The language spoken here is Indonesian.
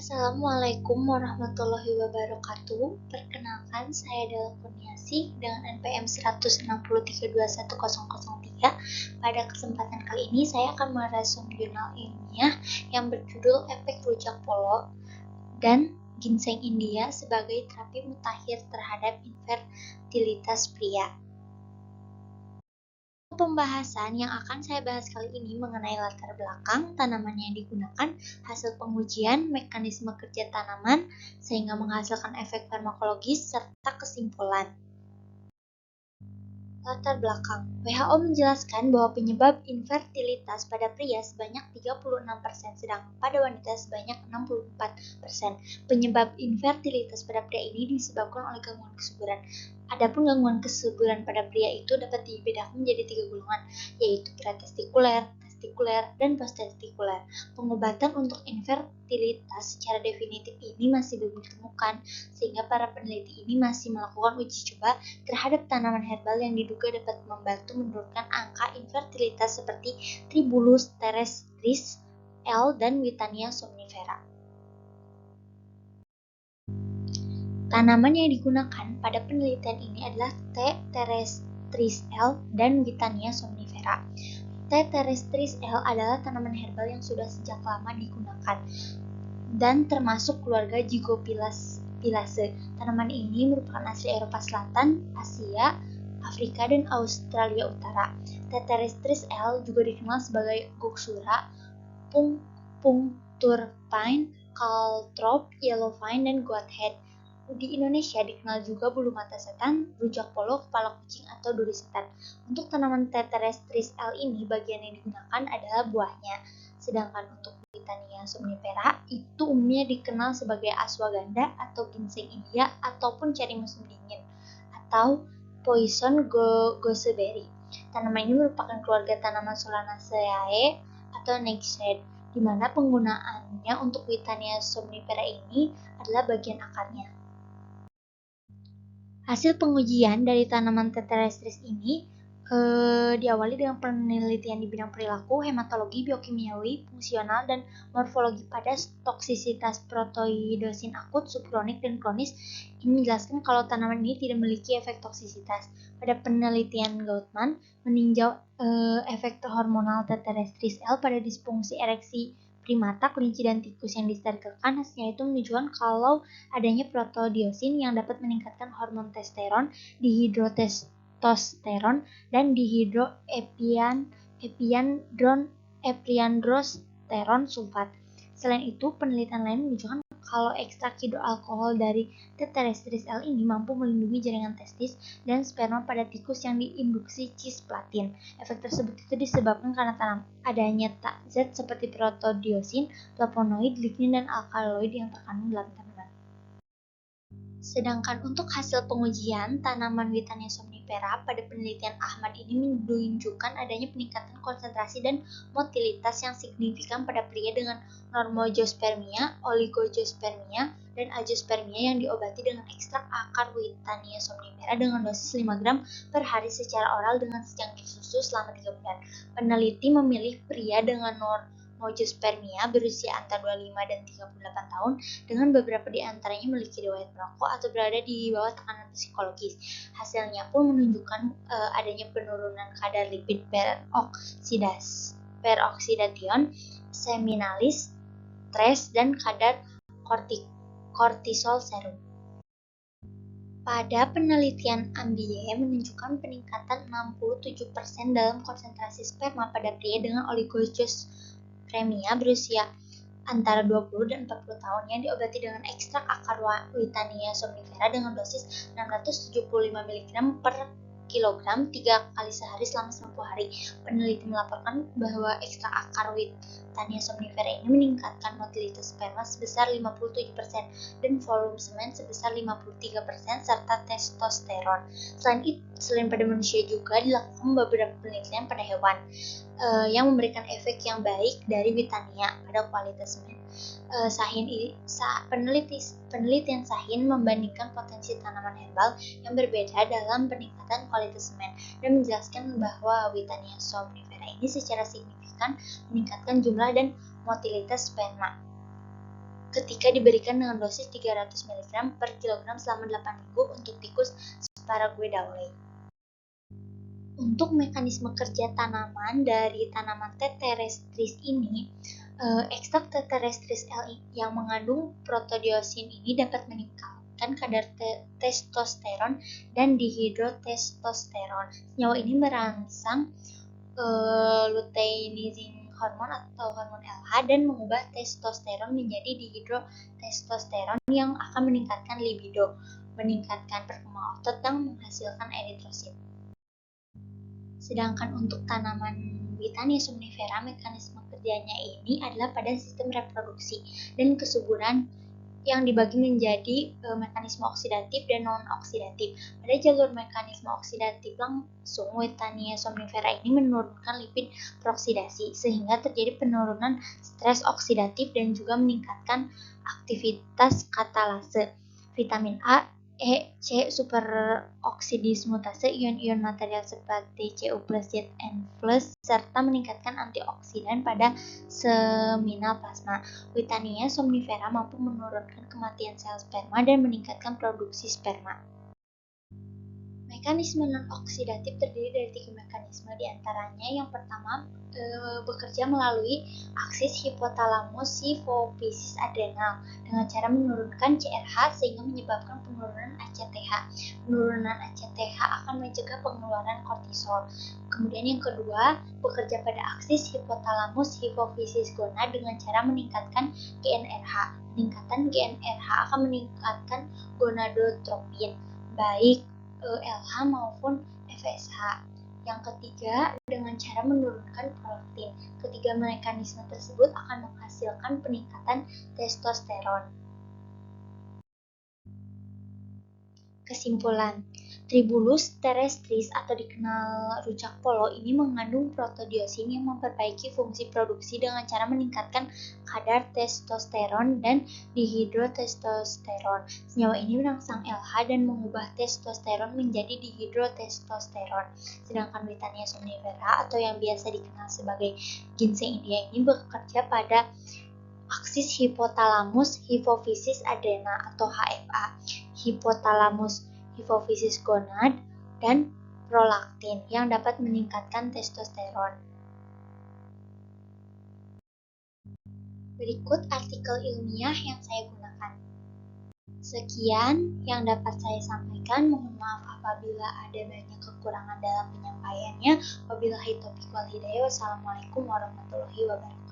Assalamualaikum warahmatullahi wabarakatuh. Perkenalkan, saya adalah Kurniasih dengan NPM 1632103. Pada kesempatan kali ini saya akan merespon jurnal ilmiah yang berjudul Efek Rujak Polo dan Ginseng India sebagai terapi mutakhir terhadap infertilitas pria. Pembahasan yang akan saya bahas kali ini mengenai latar belakang tanaman yang digunakan, hasil pengujian, mekanisme kerja tanaman, sehingga menghasilkan efek farmakologis, serta kesimpulan. Latar belakang. WHO menjelaskan bahwa penyebab infertilitas pada pria sebanyak 36%, sedangkan pada wanita sebanyak 64%. Penyebab infertilitas pada pria ini disebabkan oleh gangguan kesuburan. Adapun gangguan kesuburan pada pria itu dapat dibedakan menjadi 3 golongan, yaitu pretestikuler, testikuler, dan posttestikuler. Pengobatan untuk infertilitas secara definitif ini masih belum ditemukan, sehingga para peneliti ini masih melakukan uji coba terhadap tanaman herbal yang diduga dapat membantu menurunkan angka infertilitas seperti Tribulus terrestris L dan Witania somnifera. Tanaman yang digunakan pada penelitian ini adalah T. terrestris L dan Witania somnifera. T. terrestris L adalah tanaman herbal yang sudah sejak lama digunakan dan termasuk keluarga Gigopilaceae. Tanaman ini merupakan asli Eropa Selatan, Asia, Afrika, dan Australia Utara. T. terrestris L juga dikenal sebagai Goxura, puncture pine, caltrop, yellow vine, dan goathead. Di Indonesia dikenal juga bulu mata setan, rujak polo, kepala kucing, atau duri setan. Untuk tanaman T. terrestris L ini, bagian yang digunakan adalah buahnya. Sedangkan untuk Witania somnifera itu umumnya dikenal sebagai ashwagandha atau ginseng India ataupun ceri musim dingin atau poison gooseberry. Tanaman ini merupakan keluarga tanaman Solanaceae atau nightshade, di mana penggunaannya untuk Witania somnifera ini adalah bagian akarnya. Hasil pengujian dari tanaman T. terrestris ini diawali dengan penelitian di bidang perilaku, hematologi, biokimiawi, fungsional, dan morfologi pada toksisitas protoidosin akut, subkronik, dan kronis. Ini menjelaskan kalau tanaman ini tidak memiliki efek toksisitas. Pada penelitian Goutman meninjau efek hormonal T. terrestris L pada disfungsi ereksi primata, kelinci, dan tikus yang disterilkan. Hasilnya itu menunjukkan kalau adanya protodiosin yang dapat meningkatkan hormon testosteron, dihidrotestosteron, dan dihidroepiandrosteron sulfat. Selain itu, penelitian lain menunjukkan kalau ekstrak hidroalkohol dari T. terrestris L ini mampu melindungi jaringan testis dan sperma pada tikus yang diinduksi cisplatin. Efek tersebut itu disebabkan karena adanya zat seperti protodiosin, flavonoid, lignin, dan alkaloid yang terkandung dalam tanaman. Sedangkan untuk hasil pengujian tanaman Witania somnifera pada penelitian Ahmad ini menunjukkan adanya peningkatan konsentrasi dan motilitas yang signifikan pada pria dengan normogospermia, oligogospermia, dan azoospermia yang diobati dengan ekstrak akar Witania somnifera dengan dosis 5 gram per hari secara oral dengan secangkir susu selama 3 bulan. Peneliti memilih pria dengan normogospermia berusia antara 25 dan 38 tahun dengan beberapa di antaranya memiliki riwayat merokok atau berada di bawah tekanan psikologis. Hasilnya pun menunjukkan adanya penurunan kadar lipid peroxidation, seminalis, stres, dan kadar kortisol serum. Pada penelitian Ambie menunjukkan peningkatan 67% dalam konsentrasi sperma pada pria dengan oligogospermia berusia antara 20 dan 40 tahun yang diobati dengan ekstrak akar Witania somnifera dengan dosis 675 mg per kilogram 3 kali sehari selama 90 hari. Peneliti melaporkan bahwa ekstrak akar Witania somnifera ini meningkatkan motilitas sperma sebesar 57% dan volume semen sebesar 53% serta testosteron. Selain pada manusia juga dilakukan beberapa penelitian pada hewan yang memberikan efek yang baik dari Witania pada kualitas semen. Penelitian Sahin membandingkan potensi tanaman herbal yang berbeda dalam peningkatan kualitas semen dan menjelaskan bahwa Witania somnifera ini secara signifikan meningkatkan jumlah dan motilitas sperma. ketika diberikan dengan dosis 300 mg per kilogram selama 8 minggu untuk tikus Spraguedae. Untuk mekanisme kerja tanaman dari tanaman Teterestris ini, ekstrak Teterestris L yang mengandung protodiosin ini dapat meningkatkan kadar testosteron dan dihidrotestosteron. Senyawa ini merangsang luteinizing hormon atau hormon LH dan mengubah testosteron menjadi dihidrotestosteron yang akan meningkatkan libido, meningkatkan perkembangan otot dan menghasilkan eritrosit. Sedangkan untuk tanaman Witania somnifera, mekanisme kerjanya ini adalah pada sistem reproduksi dan kesuburan yang dibagi menjadi mekanisme oksidatif dan non-oksidatif. Pada jalur mekanisme oksidatif langsung, Witania somnifera ini menurunkan lipid peroksidasi sehingga terjadi penurunan stres oksidatif dan juga meningkatkan aktivitas katalase. Vitamin A, E, C superoksidismutase ion-ion material seperti Cu+, Zn+, serta meningkatkan antioksidan pada seminal plasma. Witania somnifera mampu menurunkan kematian sel sperma dan meningkatkan produksi sperma. Mekanisme non-oksidatif terdiri dari 3 mekanisme, diantaranya yang pertama bekerja melalui aksis hipotalamus hipofisis adrenal dengan cara menurunkan CRH sehingga menyebabkan penurunan ACTH. Penurunan ACTH akan mencegah pengeluaran kortisol. Kemudian yang kedua, bekerja pada aksis hipotalamus hipofisis gonad dengan cara meningkatkan GnRH. Peningkatan GnRH akan meningkatkan gonadotropin, baik LH maupun FSH. Yang ketiga, dengan cara menurunkan prolaktin. Ketiga mekanisme tersebut akan menghasilkan peningkatan testosteron. Kesimpulan, Tribulus terrestris atau dikenal rujak polo ini mengandung protodiosin yang memperbaiki fungsi produksi dengan cara meningkatkan kadar testosteron dan dihidrotestosteron. Senyawa ini merangsang LH dan mengubah testosteron menjadi dihidrotestosteron. Sedangkan Witania somnifera atau yang biasa dikenal sebagai ginseng India ini bekerja pada aksis hipotalamus hipofisis adrena atau HFA, hipotalamus hipofisis gonad, dan prolaktin yang dapat meningkatkan testosteron. Berikut artikel ilmiah yang saya gunakan. Sekian yang dapat saya sampaikan. Mohon maaf apabila ada banyak kekurangan dalam penyampaiannya. Wabillahi taufiq wal hidayah. Wassalamualaikum warahmatullahi wabarakatuh.